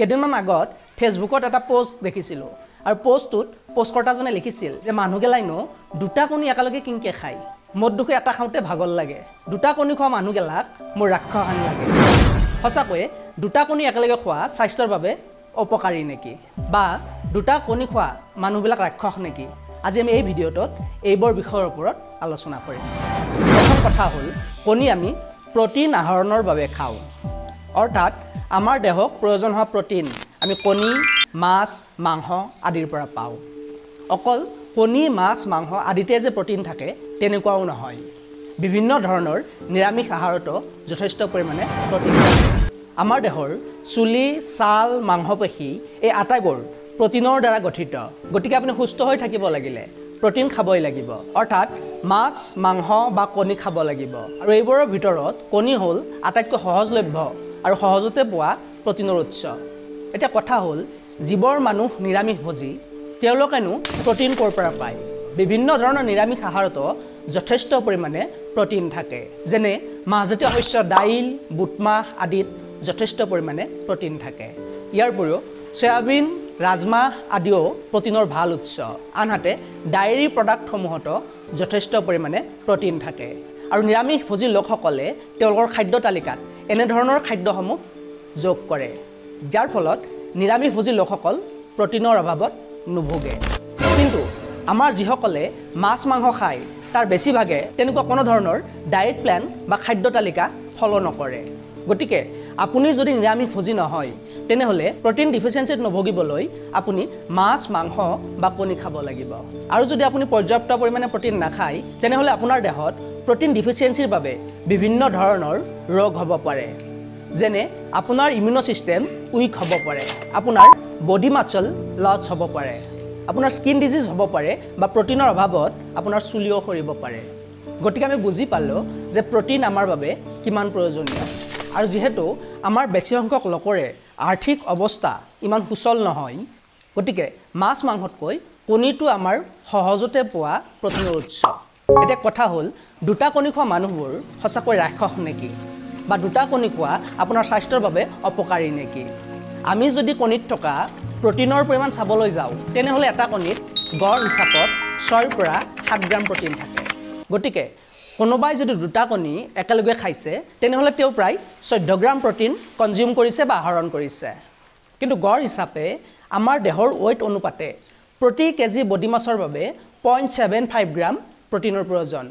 কেইদিনমান আগত ফেচবুকত এটা পোষ্ট দেখিছিলোঁ আৰু পোষ্টকৰ্তাজনে লিখিছিল যে মানুহগেলাইনো দুটা কণী একেলগে কিংকে খায় মোৰ দুখে এটা খাওঁতে ভাগৰ লাগে দুটা কণী খোৱা মানুহগেলাক মোৰ ৰাক্ষস হান লাগে সঁচাকৈ দুটা কণী একেলগে খোৱা স্বাস্থ্যৰ বাবে অপকাৰী নেকি বা দুটা কণী খোৱা মানুহবিলাক ৰাক্ষস নেকি আজি আমি এই ভিডিঅ'টোত এইবোৰ বিষয়ৰ ওপৰত আলোচনা কৰিম প্ৰথম কথা হ'ল কণী আমি প্ৰটিন আহৰণৰ বাবে খাওঁ অৰ্থাৎ আমাৰ দেহক প্ৰয়োজন হোৱা প্ৰটিন আমি কণী মাছ মাংস আদিৰ পৰা পাওঁ অকল কণী মাছ মাংস আদিতে যে প্ৰটিন থাকে তেনেকুৱাও নহয় বিভিন্ন ধৰণৰ নিৰামিষ আহাৰতো যথেষ্ট পৰিমাণে প্ৰটিন থাকে আমাৰ দেহৰ চুলি ছাল মাংসপেশী এই আটাইবোৰ প্ৰটিনৰ দ্বাৰা গঠিত গতিকে আপুনি সুস্থ হৈ থাকিব লাগিলে প্ৰটিন খাবই লাগিব অৰ্থাৎ মাছ মাংস বা কণী খাব লাগিব আৰু এইবোৰৰ ভিতৰত কণী হ'ল আটাইতকৈ সহজলভ্য আৰু সহজতে পোৱা প্ৰটিনৰ উৎস এটা কথা হ'ল জীৱৰ মানুহ নিৰামিষভোজী তেওঁলোকেনো প্ৰটিন ক'ৰ পৰা পায় বিভিন্ন ধৰণৰ নিৰামিষ আহাৰতো যথেষ্ট পৰিমাণে প্ৰটিন থাকে যেনে মাহজাতীয় শস্য দাইল বুটমাহ আদিত যথেষ্ট পৰিমাণে প্ৰটিন থাকে ইয়াৰ উপৰিও সয়াবিন ৰাজমাহ আদিও প্ৰটিনৰ ভাল উৎস আনহাতে ডায়েৰী প্ৰডাক্টসমূহতো যথেষ্ট পৰিমাণে প্ৰটিন থাকে আৰু নিৰামিষভোজী লোকসকলে তেওঁলোকৰ খাদ্য তালিকাত এনেধৰণৰ খাদ্যসমূহ যোগ কৰে যাৰ ফলত নিৰামিষভোজী লোকসকল প্ৰটিনৰ অভাৱত নুভোগে কিন্তু আমাৰ যিসকলে মাছ মাংস খায় তাৰ বেছিভাগে তেনেকুৱা কোনো ধৰণৰ ডায়েট প্লেন বা খাদ্য তালিকা ফলো নকৰে গতিকে আপুনি যদি নিৰামিষভোজী নহয় তেনেহ'লে প্ৰটিন ডিফিচিয়েঞ্চিত নভোগিবলৈ আপুনি মাছ মাংস বা কণী খাব লাগিব আৰু যদি আপুনি পৰ্যাপ্ত পৰিমাণে প্ৰটিন নাখায় তেনেহ'লে আপোনাৰ দেহত প্ৰটিন ডিফিচিয়েঞ্চিৰ বাবে বিভিন্ন ধৰণৰ ৰোগ হ'ব পাৰে যেনে আপোনাৰ ইমিউনো ছিষ্টেম উইক হ'ব পাৰে আপোনাৰ বডি মাছল লছ হ'ব পাৰে আপোনাৰ স্কিন ডিজিজ হ'ব পাৰে বা প্ৰটিনৰ অভাৱত আপোনাৰ চুলিও সৰিব পাৰে গতিকে আমি বুজি পালোঁ যে প্ৰটিন আমাৰ বাবে কিমান প্ৰয়োজনীয় আৰু যিহেতু আমাৰ বেছি সংখ্যক লোকৰে আৰ্থিক অৱস্থা ইমান সুচল নহয় গতিকে মাছ মাংসতকৈ কণীটো আমাৰ সহজতে পোৱা প্ৰটিনৰ উৎস এতিয়া কথা হ'ল দুটা কণী খোৱা মানুহবোৰ সঁচাকৈ ৰাক্ষস নেকি বা দুটা কণী খোৱা আপোনাৰ স্বাস্থ্যৰ বাবে অপকাৰী নেকি আমি যদি কণীত থকা প্ৰটিনৰ পৰিমাণ চাবলৈ যাওঁ তেনেহ'লে এটা কণীত গড় হিচাপত 6 পৰা 7 গ্ৰাম প্ৰটিন থাকে গতিকে কোনোবাই যদি দুটা কণী একেলগে খাইছে তেনেহ'লে তেওঁ প্ৰায় 14 গ্ৰাম প্ৰটিন কনজিউম কৰিছে বা আহৰণ কৰিছে কিন্তু গড় হিচাপে আমাৰ দেহৰ ৱেইট অনুপাতে প্ৰতি কেজি বডি মাছৰ বাবে 0.75 গ্ৰাম প্ৰটিনৰ প্ৰয়োজন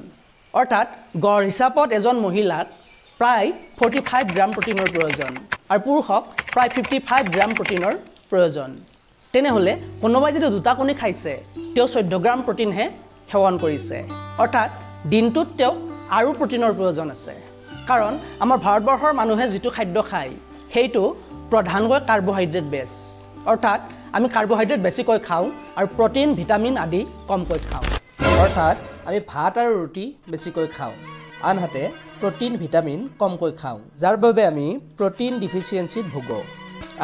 অৰ্থাৎ গড় হিচাপত এজন মহিলাক প্ৰায় 45 গ্ৰাম প্ৰটিনৰ প্ৰয়োজন আৰু পুৰুষক প্ৰায় 55 গ্ৰাম প্ৰটিনৰ প্ৰয়োজন তেনেহ'লে কোনোবাই যদি দুটা কণী খাইছে তেওঁ 14 গ্ৰাম প্ৰটিনহে সেৱন কৰিছে অৰ্থাৎ দিনটোত তেওঁক আৰু প্ৰটিনৰ প্ৰয়োজন আছে কাৰণ আমাৰ ভাৰতবৰ্ষৰ মানুহে যিটো খাদ্য খায় সেইটো প্ৰধানকৈ কাৰ্বহাইড্ৰেট বেছ অৰ্থাৎ আমি কাৰ্বহাইড্ৰেট বেছিকৈ খাওঁ আৰু প্ৰটিন ভিটামিন আদি কমকৈ খাওঁ অৰ্থাৎ আমি ভাত আৰু ৰুটি বেছিকৈ খাওঁ আনহাতে প্ৰটিন ভিটামিন কমকৈ খাওঁ যাৰ বাবে আমি প্ৰটিন ডিফিচিয়েঞ্চিত ভোগোঁ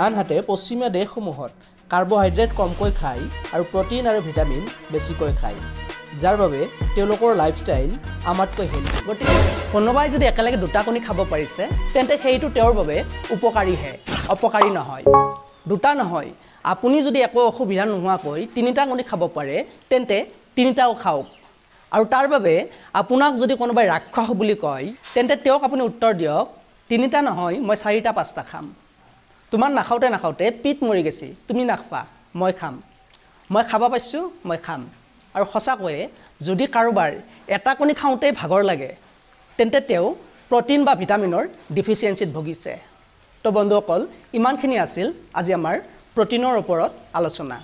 আনহাতে পশ্চিমীয়া দেশসমূহত কাৰ্বহাইড্ৰেট কমকৈ খায় আৰু প্ৰটিন আৰু ভিটামিন বেছিকৈ খায় যাৰ বাবে তেওঁলোকৰ লাইফষ্টাইল আমাতকৈ হেল্থি গতিকে কোনোবাই যদি একেলগে দুটা কণী খাব পাৰিছে তেন্তে সেইটো তেওঁৰ বাবে উপকাৰীহে অপকাৰী নহয় দুটা নহয় আপুনি যদি একো অসুবিধা নোহোৱাকৈ তিনিটা কণী খাব পাৰে তেন্তে তিনিটাও খাওক আৰু তাৰ বাবে আপোনাক যদি কোনোবাই ৰাক্ষস বুলি কয় তেন্তে তেওঁক আপুনি উত্তৰ দিয়ক তিনিটা নহয় মই 4টা 5টা খাম তোমাৰ নাখাওঁতে পিঠ মৰি গৈছে তুমি নাখা মই খাম মই খাব পাইছোঁ মই খাম আৰু সঁচাকৈয়ে যদি কাৰোবাৰ এটা কণী খাওঁতেই ভাগৰ লাগে তেন্তে তেওঁ প্ৰটিন বা ভিটামিনৰ ডিফিচিয়েঞ্চিত ভুগিছে তো বন্ধুসকল ইমানখিনি আছিল আজি আমাৰ প্ৰটিনৰ ওপৰত আলোচনা